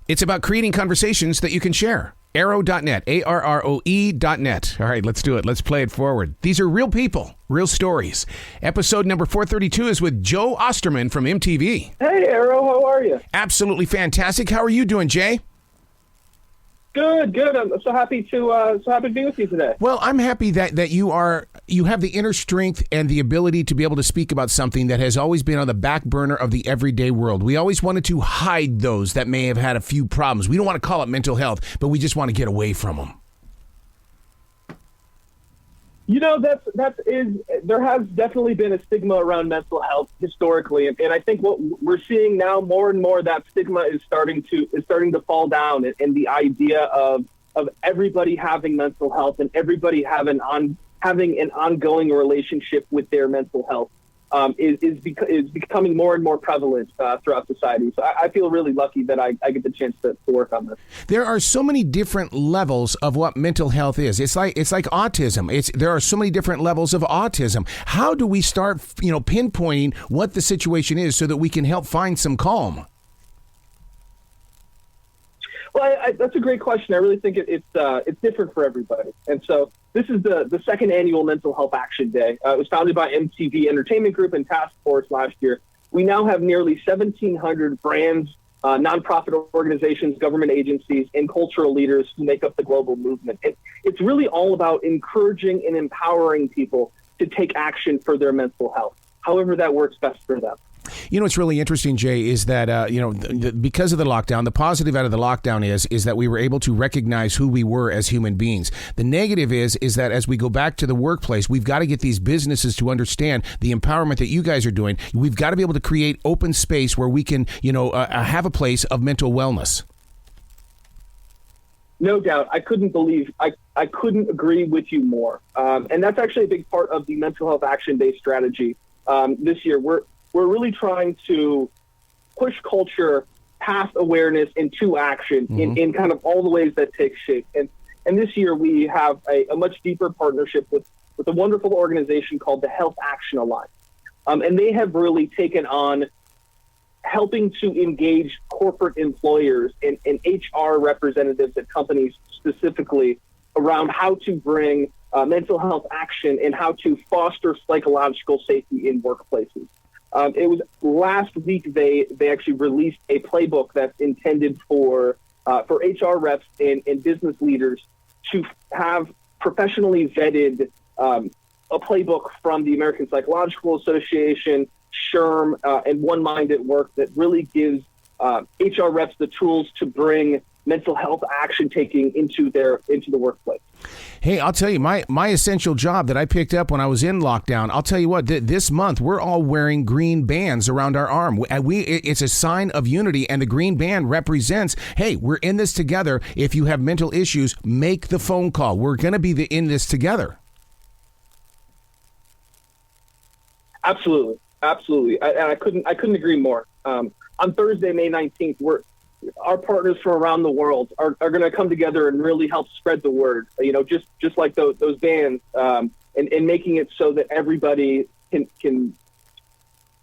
It's about creating conversations that you can share. Arrow.net, ARROE.net. All right, let's do it. Let's play it forward. These are real people, real stories. Episode number 432 is with Jay Osterman from MTV. Hey, Arrow, how are you? Absolutely fantastic. How are you doing, Jay? Good. I'm so happy to be with you today. Well, I'm happy that you have the inner strength and the ability to be able to speak about something that has always been on the back burner of the everyday world. We always wanted to hide those that may have had a few problems. We don't want to call it mental health, but we just want to get away from them. You know, there has definitely been a stigma around mental health historically, and I think what we're seeing now more and more, that stigma is starting to fall down, and the idea of everybody having mental health and everybody having an ongoing relationship with their mental health is becoming more and more prevalent throughout society. So I feel really lucky that I get the chance to work on this. There are so many different levels of what mental health is. It's like autism. There are so many different levels of autism. How do we start, pinpointing what the situation is so that we can help find some calm? Well, that's a great question. I really think it's different for everybody. And so this is the second annual Mental Health Action Day. It was founded by MTV Entertainment Group and Task Force last year. We now have nearly 1,700 brands, nonprofit organizations, government agencies, and cultural leaders who make up the global movement. It's really all about encouraging and empowering people to take action for their mental health, however that works best for them. You know, what's really interesting, Jay, is that, because of the lockdown, the positive out of the lockdown is that we were able to recognize who we were as human beings. The negative is that as we go back to the workplace, we've got to get these businesses to understand the empowerment that you guys are doing. We've got to be able to create open space where we can, have a place of mental wellness. No doubt. I couldn't agree with you more. And that's actually a big part of the Mental Health Action Day strategy. This year, we're really trying to push culture past awareness into action in kind of all the ways that take shape. And this year we have a much deeper partnership with a wonderful organization called the Health Action Alliance. And they have really taken on helping to engage corporate employers and HR representatives at companies specifically around how to bring mental health action and how to foster psychological safety in workplaces. It was last week they actually released a playbook that's intended for HR reps and business leaders to have professionally vetted a playbook from the American Psychological Association, SHRM, and One Mind at Work that really gives HR reps the tools to bring mental health action taking into the workplace. Hey, I'll tell you, my essential job that I picked up when I was in lockdown, I'll tell you what, this month we're all wearing green bands around our arm. It's a sign of unity, and the green band represents, hey, we're in this together. If you have mental issues, make the phone call. We're going to be in this together. Absolutely. I couldn't agree more. On Thursday, May 19th, our partners from around the world are going to come together and really help spread the word, just like those bands, and making it so that everybody can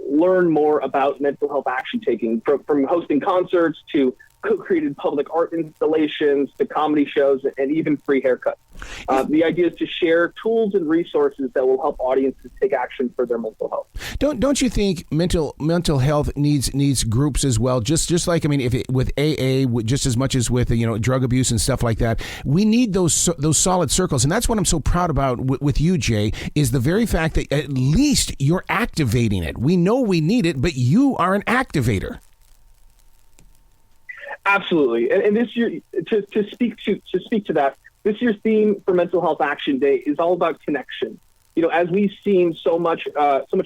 learn more about mental health action taking, from hosting concerts to co-created public art installations to comedy shows and even free haircuts. The idea is to share tools and resources that will help audiences take action for their mental health. Don't you think mental health needs groups as well? Just like, with AA, just as much as with drug abuse and stuff like that, we need those solid circles, and that's what I'm so proud about with you, Jay, is the very fact that at least you're activating it. We know we need it, but you are an activator. Absolutely, and this year, to speak to that, this year's theme for Mental Health Action Day is all about connection. As we've seen so much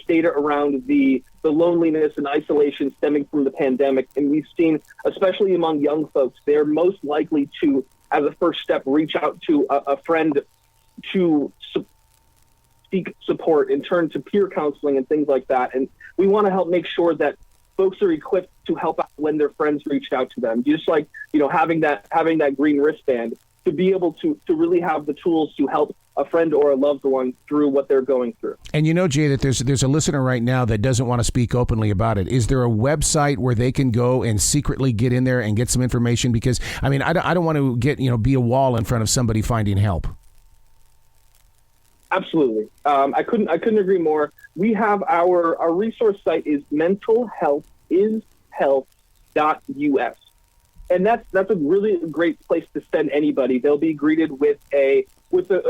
data around the loneliness and isolation stemming from the pandemic, and we've seen, especially among young folks, they're most likely to, as a first step, reach out to a friend to seek support and turn to peer counseling and things like that. And we want to help make sure that folks are equipped to help out when their friends reach out to them. Just like, having that green wristband, to be able to really have the tools to help a friend or a loved one through what they're going through. And you know, Jay, that there's a listener right now that doesn't want to speak openly about it. Is there a website where they can go and secretly get in there and get some information? Because, I mean, I don't want to be a wall in front of somebody finding help. Absolutely. I couldn't agree more. We have our resource site is mentalhealthishealth.us. And that's a really great place to send anybody. They'll be greeted with a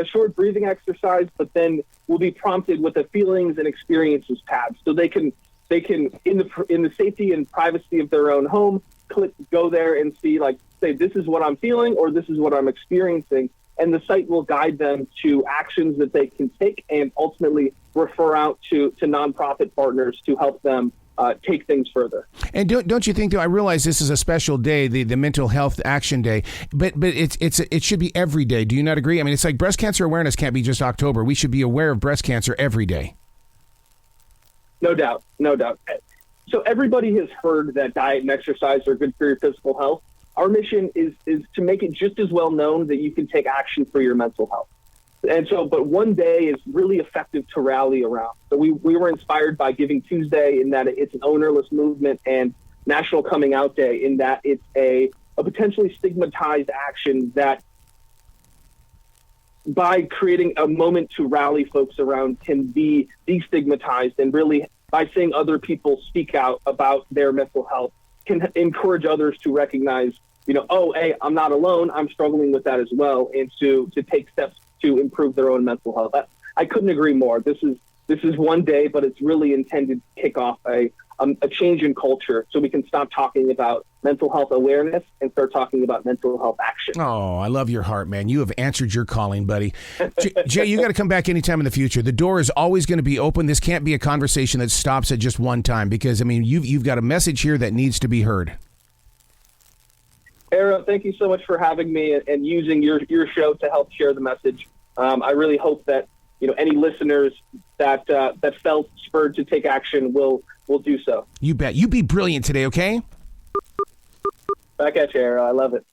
short breathing exercise, but then will be prompted with a feelings and experiences tab. So they can in the safety and privacy of their own home, go there and see, like, say, this is what I'm feeling or this is what I'm experiencing. And the site will guide them to actions that they can take and ultimately refer out to nonprofit partners to help them take things further. And don't you think, though, I realize this is a special day, the Mental Health Action Day, but it should be every day. Do you not agree? I mean, it's like breast cancer awareness can't be just October. We should be aware of breast cancer every day. No doubt. So everybody has heard that diet and exercise are good for your physical health. Our mission is to make it just as well known that you can take action for your mental health. And so, but one day is really effective to rally around. So we were inspired by Giving Tuesday in that it's an ownerless movement, and National Coming Out Day in that it's a potentially stigmatized action that by creating a moment to rally folks around can be destigmatized, and really by seeing other people speak out about their mental health can encourage others to recognize, oh, hey, I'm not alone. I'm struggling with that as well, and to take steps to improve their own mental health. I couldn't agree more. This is one day, but it's really intended to kick off a change in culture so we can stop talking about mental health awareness and start talking about mental health action. Oh, I love your heart, man. You have answered your calling, buddy. Jay, you got to come back anytime in the future. The door is always going to be open. This can't be a conversation that stops at just one time because, I mean, you've got a message here that needs to be heard. Ara, thank you so much for having me and using your show to help share the message. I really hope that any listeners that felt spurred to take action will do so. You bet. You be brilliant today, okay? Back at you, Ara. I love it.